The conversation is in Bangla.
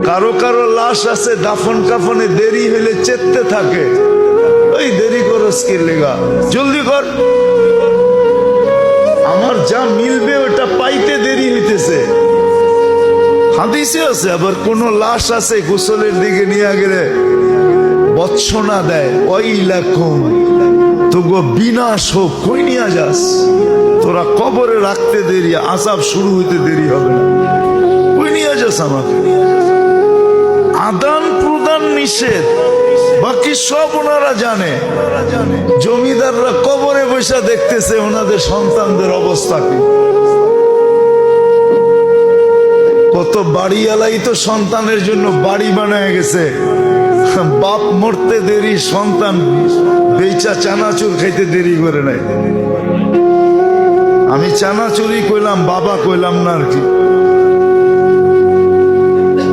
কারো কারো লাশ আছে দাফন কাফনে দেরি হইলে চেতে থাকে, ওই দেরি করস কি লেগা, জলদি কর, আমার যা মিলবে ওটা পাইতে দেরি হইতেছে। হাদিসে আছে আবার কোন লাশ আছে গোসলের দিকে নিয়ে গেলে বৎসনা দেয়, ওয়াইলাকুম, তোগো বিনাশ হোক, কই নিয়ে যাস, তোরা কবরে রাখতে দেরি, আযাব শুরু হইতে দেরি হবে না, কই নিয়ে যাস আমাকে। আদান প্রদান নিষেধ, বাকি সব ওনারা জানে। জমিদাররা কবরে বসে দেখতেছে ওনাদের সন্তানদের অবস্থা কি। কত বাড়িওয়ালাই তো সন্তানের জন্য বাড়ি বানায় গেছে, বাপ মরতে দেরি, সন্তান বেচা চানাচুর খাইতে দেরি করে নাই। আমি চানাচুরি কইলাম, বাবা কইলাম না আর কি।